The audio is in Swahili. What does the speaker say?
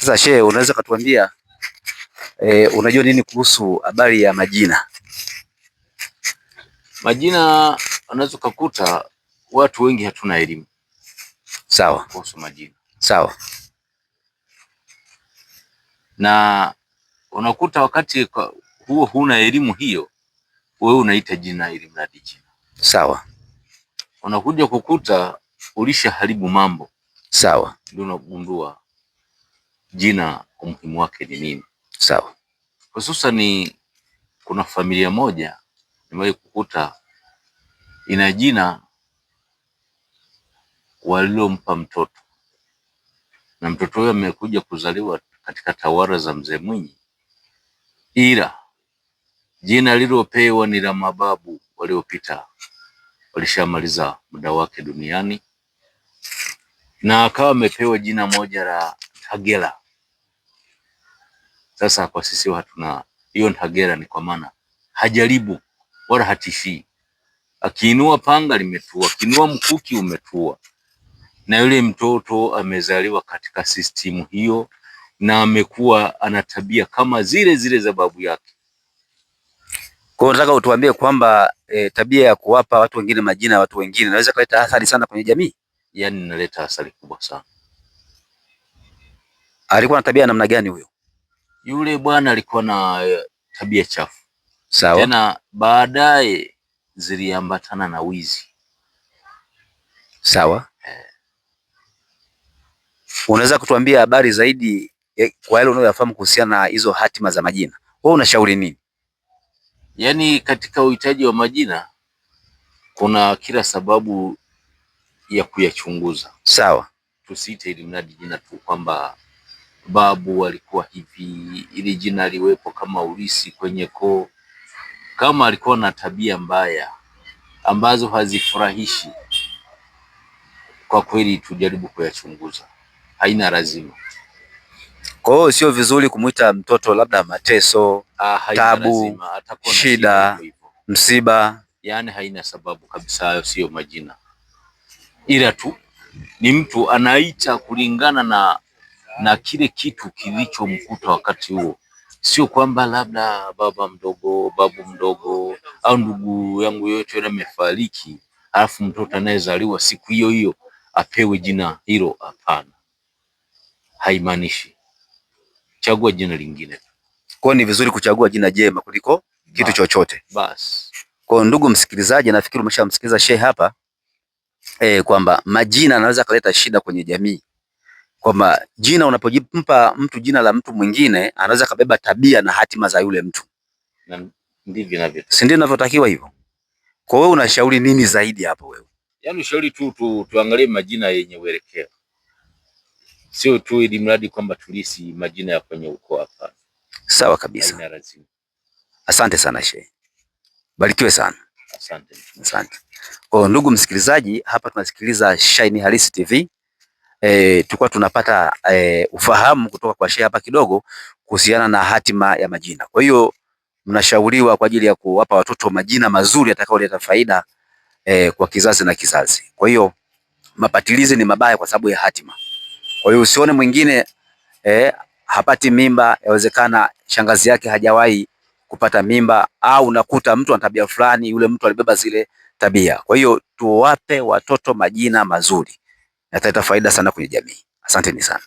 Sasa shehe, unaweza kutuambia unajua nini kuhusu habari ya majina? Majina unaweza kukuta watu wengi hatuna elimu sawa kuhusu majina. Sawa. Na unakuta wakati huo huna elimu hiyo, wewe unaita jina ili mradi jina. Sawa. Unakuja kukuta ulishaharibu mambo. Sawa. Ndio unagundua jina umuhimu wake ni nini. Sawa. Hususan kuna familia moja nimewahi kukuta ina jina walilompa mtoto, na mtoto huyo amekuja kuzaliwa katika tawala za Mzee Mwinyi, ila jina lilopewa ni la mababu waliopita, walishamaliza muda wake duniani, na akawa amepewa jina moja la Ntagela. Sasa kwa sisi hatuna hiyo Ntagela, ni kwa maana hajaribu wala hatishii. Akiinua panga limetua, akiinua mkuki umetua. Na yule mtoto amezaliwa katika system hiyo na amekuwa ana tabia kama zile zile za babu yake. Kwa hiyo nataka utuambie kwamba tabia ya kuwapa watu wengine majina ya watu wengine inaweza kuleta athari sana kwenye jamii? Yaani inaleta athari kubwa sana. Alikuwa na tabia namna gani huyo? Yule bwana alikuwa na tabia chafu. Sawa. Tena baadaye ziliambatana na wizi. Sawa. Unaweza kutuambia habari zaidi kwa yale unayoyafahamu kuhusiana na hizo hatima za majina? Wewe unashauri nini? Yaani katika uhitaji wa majina kuna kila sababu ya kuyachunguza. Sawa. Tusiite ili mradi jina tu kwamba babu alikuwa hivi, ili jina liwepo kama ulisi kwenye koo. Kama alikuwa na tabia mbaya ambazo hazifurahishi, kwa kweli tujaribu kuyachunguza, haina lazima. Kwa hiyo sio vizuri kumuita mtoto labda mateso, tabu, shida, msiba. Yaani haina sababu kabisa, hayo sio majina, ila tu ni mtu anaita kulingana na kile kitu kilichomkuta wakati huo. Sio kwamba labda baba mdogo, babu mdogo au ndugu yangu yote yule amefariki, alafu mtoto anayezaliwa siku hiyo hiyo apewe jina hilo. Hapana, haimaanishi. Chagua jina lingine. Kwa ni vizuri kuchagua jina jema kuliko kitu chochote. Basi. Kwa ndugu msikilizaji, nafikiri umeshamsikiliza Sheikh hapa kwamba majina yanaweza kuleta shida kwenye jamii, kwamba jina unapojimpa mtu jina la mtu mwingine anaweza kabeba tabia na hatima za yule mtu, na ndivyo inavyo, si ndio inavyotakiwa hivyo? Kwa wewe unashauri nini zaidi hapo wewe? Yaani ushauri tu tuangalie majina yenye uelekeo, sio tu ili mradi kwamba tulisi majina ya kwenye ukoo hapa. Sawa kabisa. Asante sana Sheikh, barikiwe sana. Asante. Asante. Kwa ndugu msikilizaji, hapa tunasikiliza Shayne Halisi TV. Tulikuwa tunapata ufahamu kutoka kwa Sheikh hapa kidogo kuhusiana na hatima ya majina. Kwa hiyo mnashauriwa kwa ajili ya kuwapa watoto majina mazuri yatakayoleta faida kwa kizazi na kizazi. Kwa hiyo mapatilizi ni mabaya kwa sababu ya hatima. Kwa hiyo usione mwingine hapati mimba, yawezekana shangazi yake hajawahi kupata mimba, au unakuta mtu ana tabia fulani, yule mtu alibeba zile tabia. Kwa hiyo tuwape watoto majina mazuri, yataleta faida sana kwenye jamii. Asanteni sana.